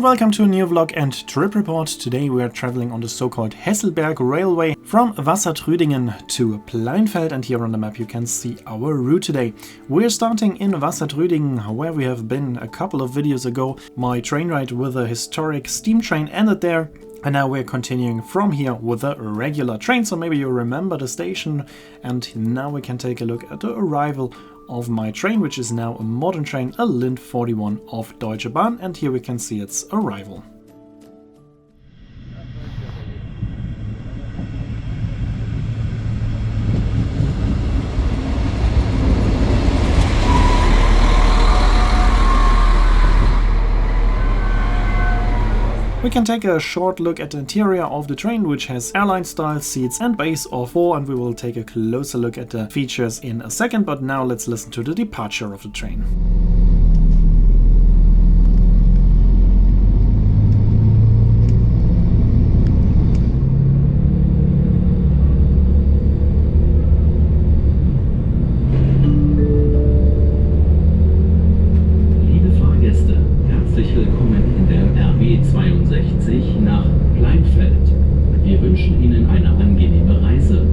welcome to a new vlog and trip report. Today we are traveling on the so-called Hesselberg railway from Wassertrüdingen to Pleinfeld, and here on the map you can see our route today. We're starting in Wassertrüdingen, where we have been a couple of videos ago. My train ride with a historic steam train ended there. And now we're continuing from here with a regular train, so maybe you remember the station. And now we can take a look at the arrival of my train, which is now a modern train, a Lind 41 of Deutsche Bahn, and here we can see its arrival. We can take a short look at the interior of the train, which has airline style seats and base of 4, and we will take a closer look at the features in a second, but now let's listen to the departure of the train. Nach Pleinfeld. Wir wünschen Ihnen eine angenehme Reise.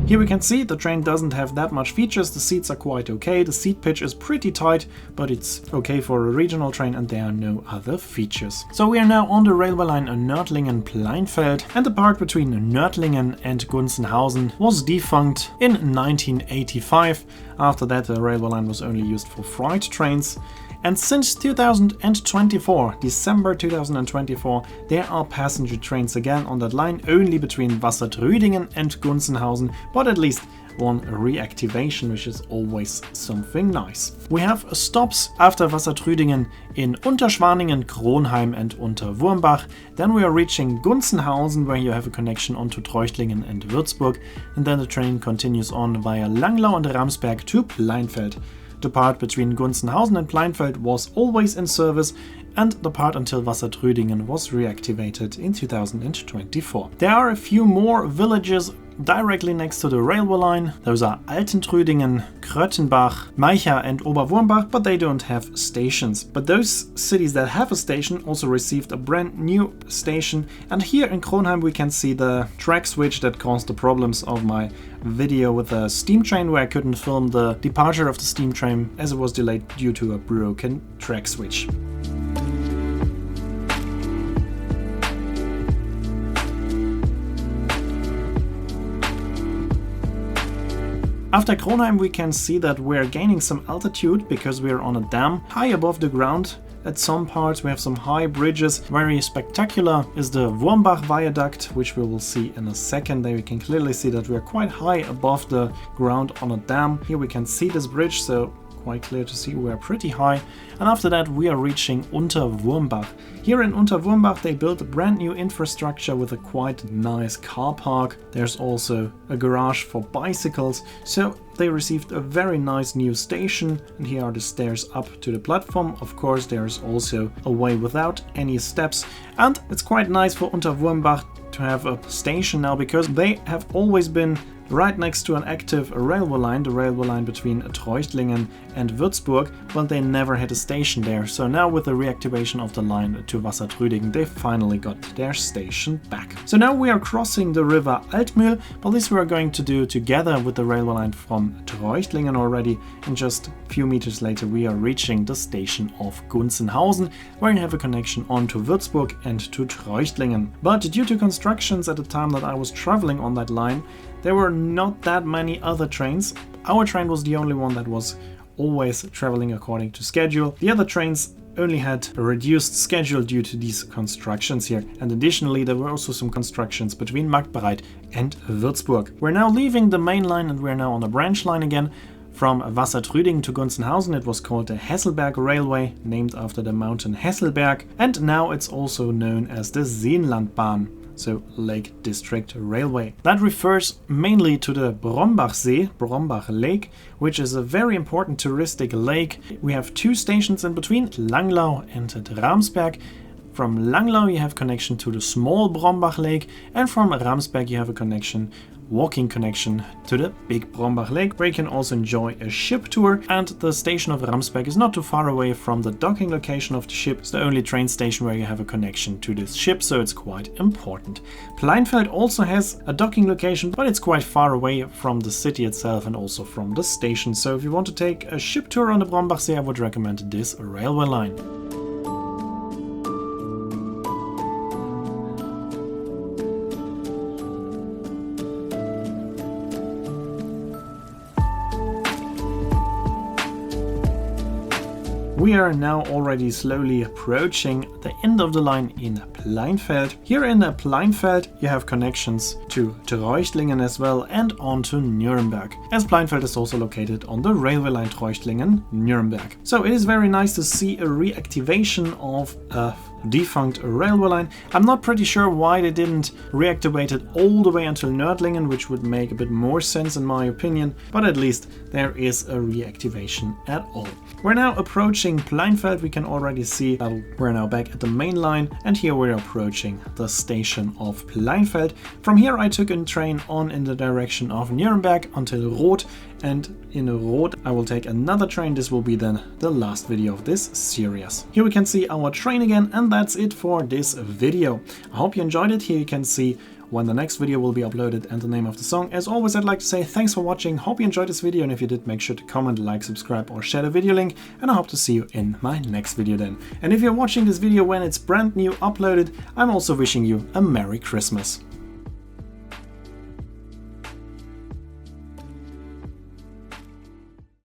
Here we can see the train doesn't have that much features. The seats are quite okay, the seat pitch is pretty tight, but it's okay for a regional train and there are no other features. So we are now on the railway line Nördlingen-Pleinfeld, and the part between Nördlingen and Gunzenhausen was defunct in 1985. After that the railway line was only used for freight trains. And since 2024, December 2024, there are passenger trains again on that line, only between Wassertrüdingen and Gunzenhausen, but at least one reactivation, which is always something nice. We have stops after Wassertrüdingen in Unterschwaningen, Kronheim and Unterwurmbach. Then we are reaching Gunzenhausen, where you have a connection onto Treuchtlingen and Würzburg, and then the train continues on via Langlau and Ramsberg to Pleinfeld. The part between Gunzenhausen and Pleinfeld was always in service, and the part until Wassertrüdingen was reactivated in 2024. There are a few more villages directly next to the railway line. Those are Altentrüdingen, Kröttenbach, Meicha and Oberwurmbach, but they don't have stations. But those cities that have a station also received a brand new station, and here in Kronheim we can see the track switch that caused the problems of my video with the steam train, where I couldn't film the departure of the steam train as it was delayed due to a broken track switch. After Kronheim we can see that we're gaining some altitude because we're on a dam high above the ground. At some parts we have some high bridges. Very spectacular is the Wurmbach viaduct, which we will see in a second. There we can clearly see that we're quite high above the ground on a dam. Here we can see this bridge, so quite clear to see we're pretty high. And after that we are reaching Unterwurmbach. Here in Unterwurmbach they built a brand new infrastructure with a quite nice car park. There's also a garage for bicycles, so they received a very nice new station, and here are the stairs up to the platform. Of course there's also a way without any steps, and it's quite nice for Unterwurmbach to have a station now, because they have always been right next to an active railway line, the railway line between Treuchtlingen and Würzburg, but they never had a station there. So now with the reactivation of the line to Wassertrüdingen, they finally got their station back. So now we are crossing the river Altmühl, but this we are going to do together with the railway line from Treuchtlingen already, and just a few meters later we are reaching the station of Gunzenhausen, where you have a connection on to Würzburg and to Treuchtlingen. But due to constructions at the time that I was traveling on that line, there were not that many other trains. Our train was the only one that was always traveling according to schedule. The other trains only had a reduced schedule due to these constructions here, and additionally there were also some constructions between Marktbereit and Würzburg. We're now leaving the main line and we're now on the branch line again. From Wassertrüdingen to Gunzenhausen it was called the Hesselberg Railway, named after the mountain Hesselberg, and now it's also known as the Seenlandbahn. so Lake District Railway. That refers mainly to the Brombachsee, Brombach Lake, which is a very important touristic lake. We have two stations in between, Langlau and Ramsberg. From Langlau you have connection to the small Brombach Lake, and from Ramsberg you have a walking connection to the big Brombach Lake, where you can also enjoy a ship tour. And the station of Ramsberg is not too far away from the docking location of the ship. It's the only train station where you have a connection to this ship, so it's quite important. Pleinfeld also has a docking location, but it's quite far away from the city itself and also from the station. So if you want to take a ship tour on the Brombachsee, I would recommend this railway line. We are now already slowly approaching the end of the line in Pleinfeld. Here in Pleinfeld you have connections to Treuchtlingen as well and on to Nuremberg, as Pleinfeld is also located on the railway line Treuchtlingen-Nuremberg. So it is very nice to see a reactivation of a defunct railway line. I'm not pretty sure why they didn't reactivate it all the way until Nördlingen, which would make a bit more sense in my opinion, but at least there is a reactivation at all. We're now approaching Pleinfeld. We can already see that we're now back at the main line, and here we're approaching the station of Pleinfeld. From here I took a train on in the direction of Nuremberg until Roth, and in Roth I will take another train. This will be then the last video of this series. Here we can see our train again, and that's it for this video. I hope you enjoyed it. Here you can see when the next video will be uploaded and the name of the song. As always, I'd like to say thanks for watching. Hope you enjoyed this video, and if you did, make sure to comment, like, subscribe or share the video link, and I hope to see you in my next video then. And if you're watching this video when it's brand new uploaded, I'm also wishing you a Merry Christmas.